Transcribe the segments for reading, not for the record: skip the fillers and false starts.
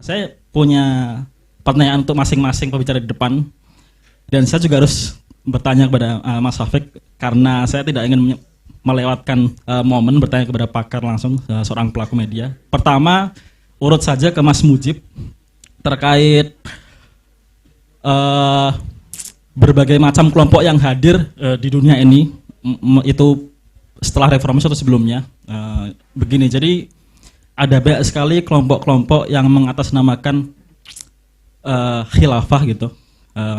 Saya punya pertanyaan untuk masing-masing pembicara di depan, dan saya juga harus bertanya kepada Mas Taufik karena saya tidak ingin melewatkan momen bertanya kepada pakar langsung, seorang pelaku media. Pertama, urut saja ke Mas Mujib terkait berbagai macam kelompok yang hadir di dunia ini, itu setelah reformasi atau sebelumnya. Begini, jadi ada banyak sekali kelompok-kelompok yang mengatasnamakan khilafah gitu.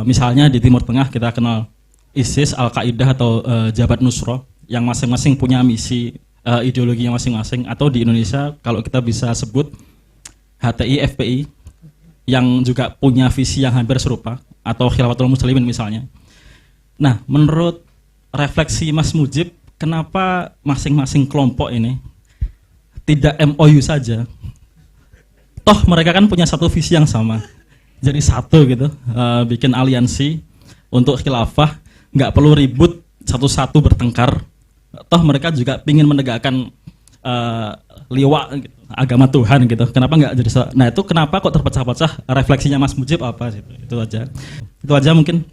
Misalnya di Timur Tengah kita kenal ISIS, Al-Qaeda atau Jabhat Nusra yang masing-masing punya misi, ideologinya masing-masing. Atau di Indonesia kalau kita bisa sebut HTI, FPI yang juga punya visi yang hampir serupa, atau Khilafatul Muslimin misalnya. Nah, menurut refleksi Mas Mujib, kenapa masing-masing kelompok ini tidak MOU saja? Toh mereka kan punya satu visi yang sama. Jadi satu gitu, bikin aliansi untuk khilafah, nggak perlu ribut satu-satu bertengkar. Toh mereka juga ingin menegakkan liwat gitu, agama Tuhan gitu. Kenapa nggak jadi? Nah itu kenapa kok terpecah-pecah? Refleksinya Mas Mujib apa sih? Itu aja. Itu aja mungkin.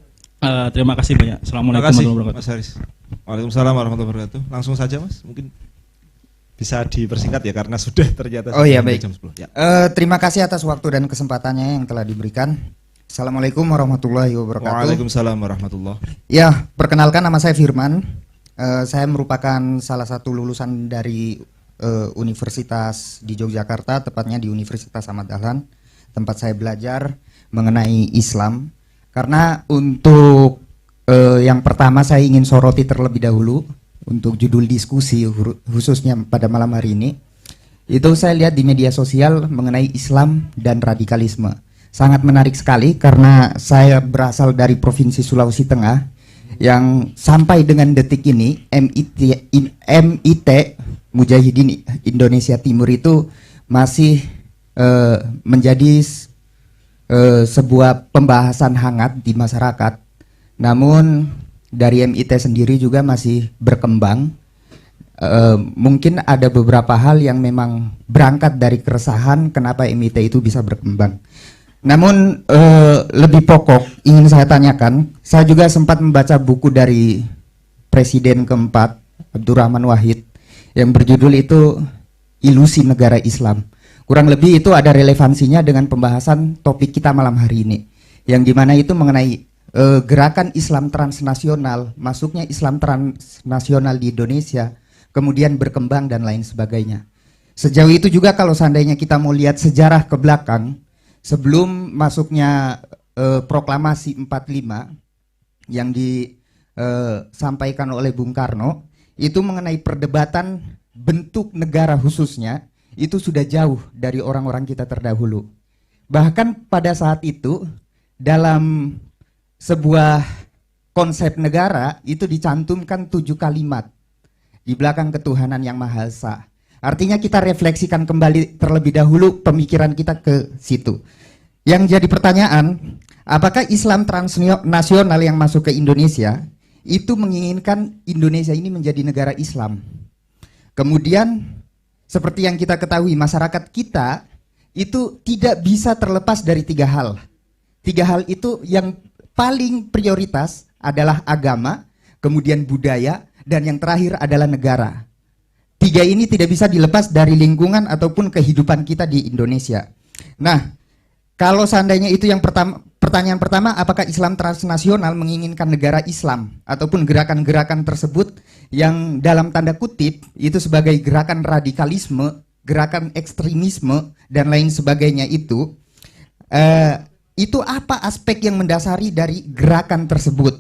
Terima kasih banyak. Assalamualaikum warahmatullahi wabarakatuh. Mas Haris. Waalaikumsalam warahmatullahi wabarakatuh. Langsung saja Mas, mungkin bisa dipersingkat ya karena sudah ternyata. Oh iya baik. Jam 10. Ya. Terima kasih atas waktu dan kesempatannya yang telah diberikan. Assalamualaikum warahmatullahi wabarakatuh. Waalaikumsalam warahmatullahi. Ya, perkenalkan nama saya Firman. Saya merupakan salah satu lulusan dari Universitas di Yogyakarta, tepatnya di Universitas Ahmad Dahlan, tempat saya belajar mengenai Islam. Karena untuk yang pertama saya ingin soroti terlebih dahulu untuk judul diskusi khususnya pada malam hari ini. Itu saya lihat di media sosial mengenai Islam dan radikalisme. Sangat menarik sekali karena saya berasal dari Provinsi Sulawesi Tengah yang sampai dengan detik ini MIT Mujahidin Indonesia Timur itu masih menjadi sebuah pembahasan hangat di masyarakat. Namun dari MIT sendiri juga masih berkembang. Mungkin ada beberapa hal yang memang berangkat dari keresahan kenapa MIT itu bisa berkembang. Namun lebih pokok ingin saya tanyakan, saya juga sempat membaca buku dari Presiden keempat Abdurrahman Wahid yang berjudul itu Ilusi Negara Islam. Kurang lebih itu ada relevansinya dengan pembahasan topik kita malam hari ini, yang dimana itu mengenai gerakan Islam transnasional, masuknya Islam transnasional di Indonesia, kemudian berkembang dan lain sebagainya. Sejauh itu juga kalau seandainya kita mau lihat sejarah ke belakang, sebelum masuknya proklamasi 45 yang disampaikan oleh Bung Karno, itu mengenai perdebatan bentuk negara khususnya, itu sudah jauh dari orang-orang kita terdahulu. Bahkan pada saat itu, dalam sebuah konsep negara, itu dicantumkan 7 kalimat di belakang ketuhanan yang Maha Esa. Artinya kita refleksikan kembali terlebih dahulu pemikiran kita ke situ. Yang jadi pertanyaan, apakah Islam transnasional yang masuk ke Indonesia itu menginginkan Indonesia ini menjadi negara Islam? Kemudian seperti yang kita ketahui, masyarakat kita itu tidak bisa terlepas dari 3 hal. 3 hal itu yang paling prioritas adalah agama, kemudian budaya, dan yang terakhir adalah negara. 3 ini tidak bisa dilepas dari lingkungan ataupun kehidupan kita di Indonesia. Nah, kalau seandainya itu yang pertanyaan pertama, apakah Islam transnasional menginginkan negara Islam ataupun gerakan-gerakan tersebut yang dalam tanda kutip itu sebagai gerakan radikalisme, gerakan ekstremisme dan lain sebagainya itu apa aspek yang mendasari dari gerakan tersebut?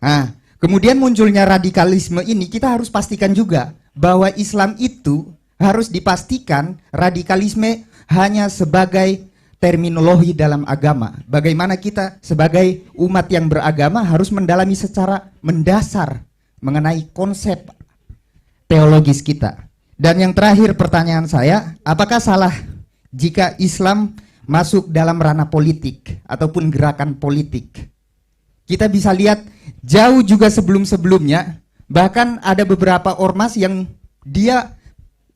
Nah, kemudian munculnya radikalisme ini kita harus pastikan juga bahwa Islam itu harus dipastikan radikalisme hanya sebagai terminologi dalam agama. Bagaimana kita sebagai umat yang beragama harus mendalami secara mendasar mengenai konsep teologis kita. Dan yang terakhir pertanyaan saya, apakah salah jika Islam masuk dalam ranah politik ataupun gerakan politik? Kita bisa lihat jauh juga sebelum-sebelumnya, bahkan ada beberapa ormas yang dia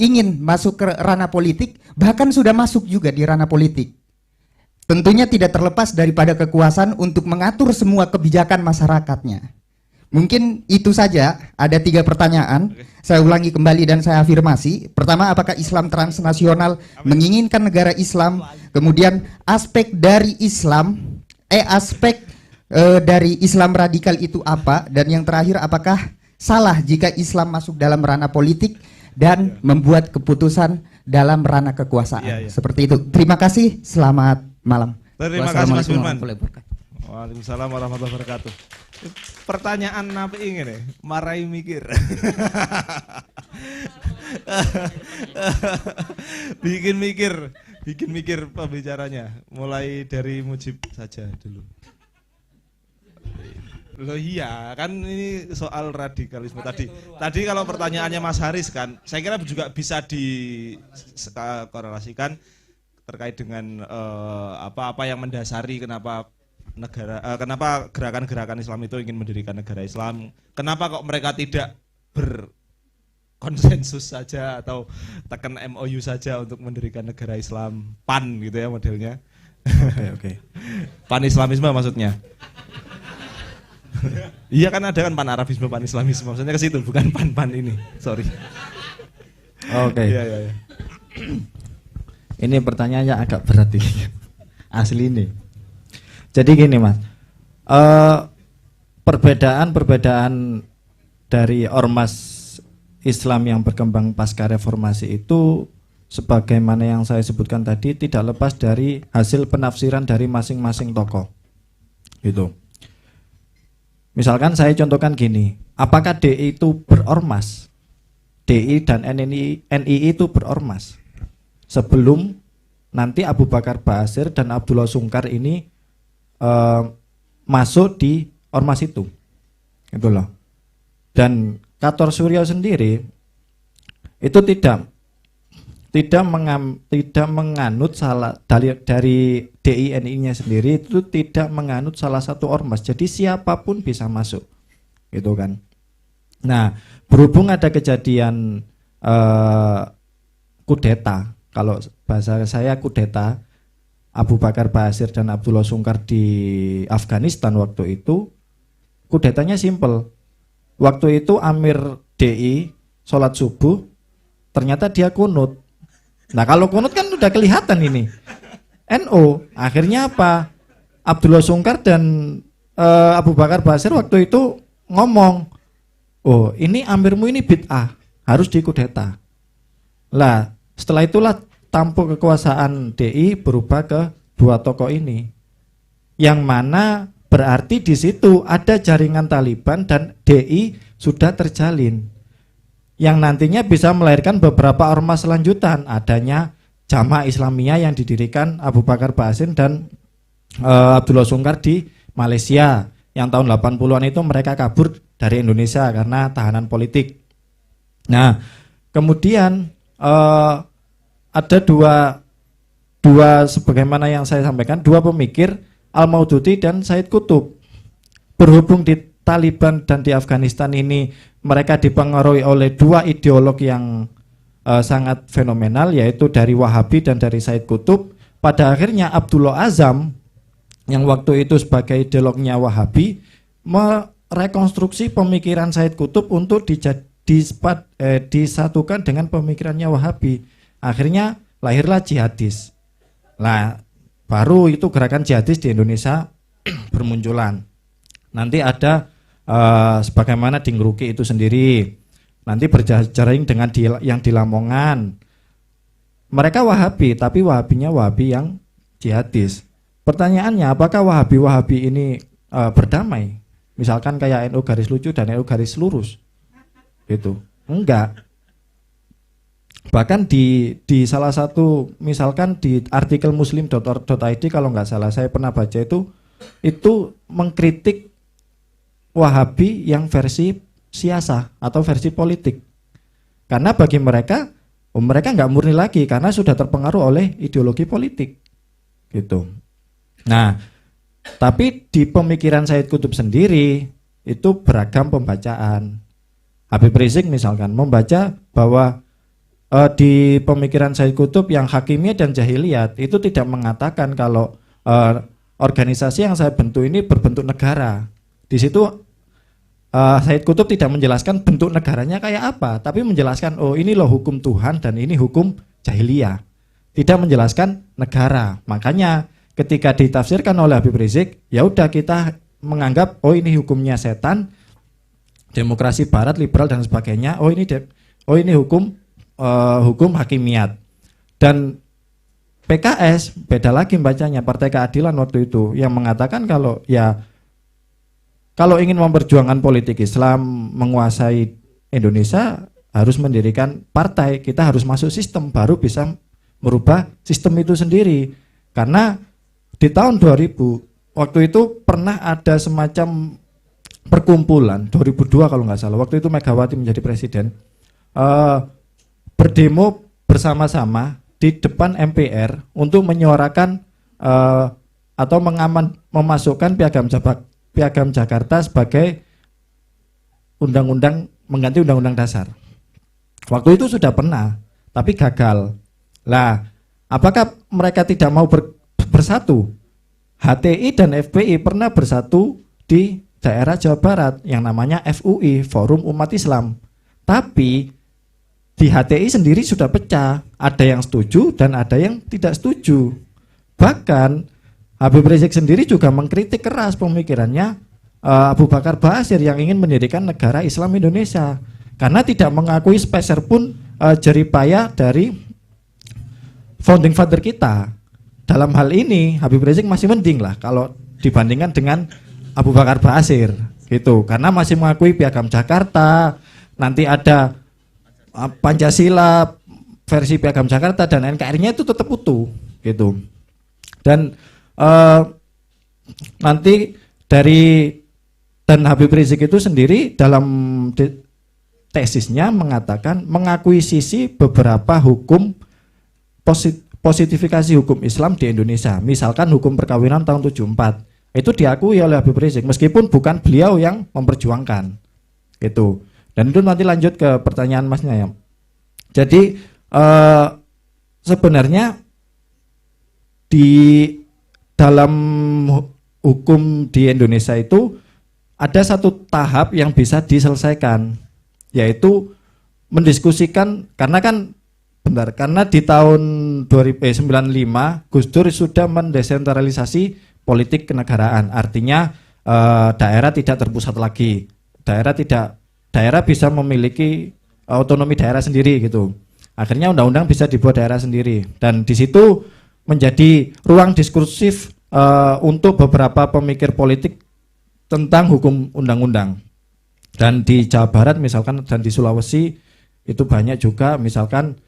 ingin masuk ke ranah politik, bahkan sudah masuk juga di ranah politik. Tentunya tidak terlepas daripada kekuasaan untuk mengatur semua kebijakan masyarakatnya. Mungkin itu saja, ada 3 pertanyaan. Saya ulangi kembali dan saya afirmasi. Pertama, apakah Islam transnasional menginginkan negara Islam? Kemudian aspek dari Islam, dari Islam radikal itu apa? Dan yang terakhir, apakah salah jika Islam masuk dalam ranah politik dan membuat keputusan dalam ranah kekuasaan? Seperti itu. Terima kasih, selamat malam. Terima kasih Mas Firman. Wassalamualaikum. Waalaikumsalam warahmatullahi wabarakatuh. Pertanyaan apa ingin ya? Marai mikir. bikin mikir pembicaranya. Mulai dari Mujib saja dulu. Loh iya, kan ini soal radikalisme tadi. Tadi kalau pertanyaannya Mas Haris kan, saya kira juga bisa dikorelasikan terkait dengan apa yang mendasari kenapa kenapa gerakan-gerakan Islam itu ingin mendirikan negara Islam. Kenapa kok mereka tidak berkonsensus saja atau tekan MOU saja untuk mendirikan negara Islam, PAN gitu ya modelnya. Oke. PAN Islamisme maksudnya. Iya kan ada kan PAN Arabisme, PAN Islamisme, maksudnya ke situ, bukan PAN ini. Sorry. Oke. Iya. Ini pertanyaannya agak berat ini. Asli ini. Jadi gini Mas, perbedaan dari ormas Islam yang berkembang pasca reformasi itu sebagaimana yang saya sebutkan tadi tidak lepas dari hasil penafsiran dari masing-masing tokoh. Gitu. Misalkan saya contohkan gini, apakah DI itu berormas? DI dan NI itu berormas sebelum nanti Abu Bakar Ba'asyir dan Abdullah Sungkar ini masuk di ormas itu, gitu loh. Dan Kator Suryo sendiri itu tidak menganut salah dari DINI-nya sendiri itu tidak menganut salah satu ormas. Jadi siapapun bisa masuk, gitu kan. Nah, berhubung ada kejadian kudeta, kalau bahasa saya kudeta, Abu Bakar Ba'asyir dan Abdullah Sungkar di Afghanistan waktu itu, kudetanya simple. Waktu itu Amir DI sholat subuh, ternyata dia kunut. Nah kalau kunut kan udah kelihatan ini NU. Akhirnya apa? Abdullah Sungkar dan Abu Bakar Ba'asyir waktu itu ngomong, oh ini amirmu ini bid'ah, harus dikudeta. Lah setelah itulah tampuk kekuasaan DI berubah ke 2 tokoh ini, yang mana berarti di situ ada jaringan Taliban dan DI sudah terjalin, yang nantinya bisa melahirkan beberapa ormas lanjutan, adanya Jamaah Islamiyah yang didirikan Abu Bakar Ba'asyir dan Abdullah Sungkar di Malaysia, yang tahun 80-an itu mereka kabur dari Indonesia karena tahanan politik. Nah kemudian ada dua sebagaimana yang saya sampaikan, 2 pemikir, Al-Maududi dan Said Qutb. Berhubung di Taliban dan di Afghanistan ini mereka dipengaruhi oleh 2 ideolog yang sangat fenomenal, yaitu dari Wahabi dan dari Said Qutb. Pada akhirnya Abdullah Azam yang waktu itu sebagai ideolognya Wahabi merekonstruksi pemikiran Said Qutb untuk disatukan dengan pemikirannya Wahabi. Akhirnya lahirlah jihadis. Nah, baru itu gerakan jihadis di Indonesia bermunculan. Nanti ada sebagaimana di Ngeruki itu sendiri. Nanti berjaring dengan yang di Lamongan. Mereka Wahabi, tapi Wahabinya Wahabi yang jihadis. Pertanyaannya, apakah Wahabi ini berdamai? Misalkan kayak NU garis lucu dan NU garis lurus. Itu enggak. Bahkan di salah satu, misalkan di artikel muslim.org.id kalau nggak salah saya pernah baca itu mengkritik Wahabi yang versi siasah atau versi politik, karena bagi mereka mereka nggak murni lagi karena sudah terpengaruh oleh ideologi politik, gitu. Nah, tapi di pemikiran Said Qutb sendiri itu beragam pembacaan. Habib Rizik misalkan membaca bahwa di pemikiran Said Qutb yang hakimiyah dan jahiliyat itu tidak mengatakan kalau organisasi yang saya bentuk ini berbentuk negara. Di situ Said Qutb tidak menjelaskan bentuk negaranya kayak apa, tapi menjelaskan oh ini loh hukum Tuhan dan ini hukum jahiliyah. Tidak menjelaskan negara. Makanya ketika ditafsirkan oleh Habib Rizik, ya udah kita menganggap oh ini hukumnya setan, demokrasi barat, liberal dan sebagainya. Oh ini hukum hakimiyat. Dan PKS beda lagi bacanya, Partai Keadilan waktu itu yang mengatakan kalau ingin memperjuangkan politik Islam menguasai Indonesia harus mendirikan partai, kita harus masuk sistem baru bisa merubah sistem itu sendiri. Karena di tahun 2000 waktu itu pernah ada semacam perkumpulan 2002 kalau nggak salah, waktu itu Megawati menjadi presiden, berdemo bersama-sama di depan MPR untuk menyuarakan atau memasukkan Piagam Jakarta sebagai undang-undang mengganti undang-undang dasar. Waktu itu sudah pernah, tapi gagal. Lah, apakah mereka tidak mau bersatu? HTI dan FPI pernah bersatu di daerah Jawa Barat yang namanya FUI, Forum Umat Islam. Tapi di HTI sendiri sudah pecah, ada yang setuju dan ada yang tidak setuju. Bahkan Habib Rizik sendiri juga mengkritik keras pemikirannya Abu Bakar Basir yang ingin mendirikan negara Islam Indonesia karena tidak mengakui sepeser pun jeripaya dari founding father kita. Dalam hal ini Habib Rizik masih mending lah kalau dibandingkan dengan Abu Bakar Basir gitu, karena masih mengakui Piagam Jakarta, nanti ada Pancasila versi Piagam Jakarta dan NKRI-nya itu tetap utuh gitu. Dan nanti dan Habib Rizik itu sendiri dalam tesisnya mengatakan mengakuisisi beberapa hukum positifikasi hukum Islam di Indonesia. Misalkan hukum perkawinan tahun 74 itu diakui oleh Habib Rizik meskipun bukan beliau yang memperjuangkan itu. Dan itu nanti lanjut ke pertanyaan masnya ya. Jadi sebenarnya di dalam hukum di Indonesia itu ada satu tahap yang bisa diselesaikan, yaitu mendiskusikan karena di tahun 95 Gus Dur sudah mendesentralisasi politik kenegaraan, artinya daerah tidak terpusat lagi, daerah bisa memiliki otonomi daerah sendiri gitu. Akhirnya undang-undang bisa dibuat daerah sendiri dan di situ menjadi ruang diskursif untuk beberapa pemikir politik tentang hukum undang-undang. Dan di Jawa Barat misalkan dan di Sulawesi itu banyak juga misalkan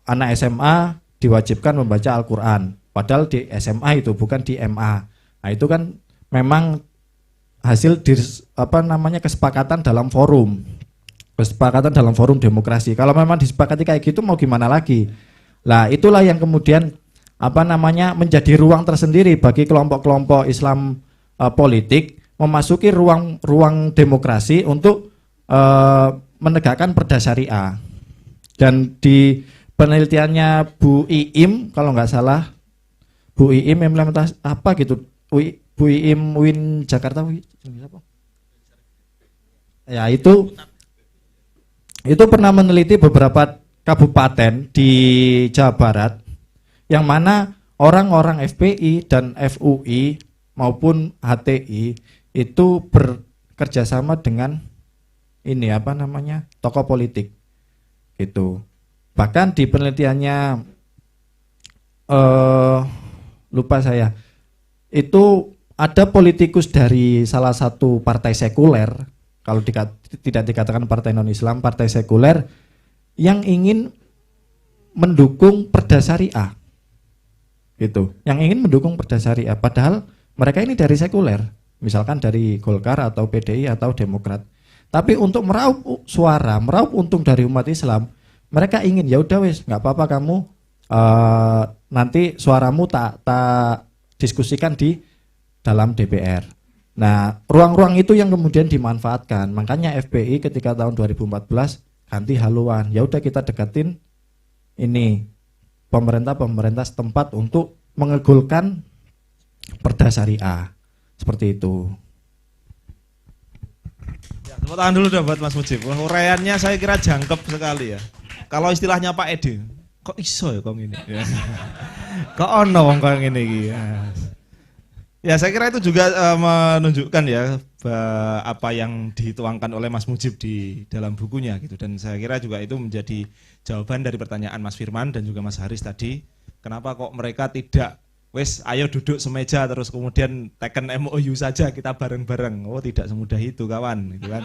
anak SMA diwajibkan membaca Al-Qur'an, padahal di SMA itu bukan di MA. Nah, itu kan memang hasil kesepakatan dalam forum demokrasi. Kalau memang disepakati kayak gitu mau gimana lagi? Lah itulah yang kemudian menjadi ruang tersendiri bagi kelompok-kelompok Islam politik memasuki ruang demokrasi untuk menegakkan perda syariah. Dan di penelitiannya Bu Iim kalau nggak salah, Bu Iim implementasi apa gitu, Bu Iim Win Jakarta ya itu pernah meneliti beberapa kabupaten di Jawa Barat yang mana orang-orang FPI dan FUI maupun HTI itu bekerjasama dengan tokoh politik gitu. Bahkan di penelitiannya lupa saya, itu ada politikus dari salah satu partai sekuler, kalau tidak dikatakan partai non-Islam, partai sekuler yang ingin mendukung perda syariah gitu, yang ingin mendukung perda syariah, padahal mereka ini dari sekuler, misalkan dari Golkar atau PDI atau Demokrat. Tapi untuk meraup suara, meraup untung dari umat Islam, mereka ingin ya udah wes nggak apa-apa kamu nanti suaramu tak diskusikan di dalam DPR. Nah, ruang-ruang itu yang kemudian dimanfaatkan. Makanya FPI ketika tahun 2014 ganti haluan. Ya udah kita deketin ini pemerintah setempat untuk mengegulkan Perda Syariah. Seperti itu. Ya, tepuk tangan dulu dong buat Mas Mujib. Wah, uraiannya saya kira jangkep sekali ya. Kalau istilahnya Pak Edi, kok iso ya kok ini? Ya. Kok ono wong kok ngene iki. Ya, saya kira itu juga menunjukkan ya apa yang dituangkan oleh Mas Mujib di dalam bukunya gitu, dan saya kira juga itu menjadi jawaban dari pertanyaan Mas Firman dan juga Mas Haris tadi, kenapa kok mereka tidak wes ayo duduk semeja terus kemudian teken MOU saja kita bareng-bareng. Oh, tidak semudah itu kawan gitu kan.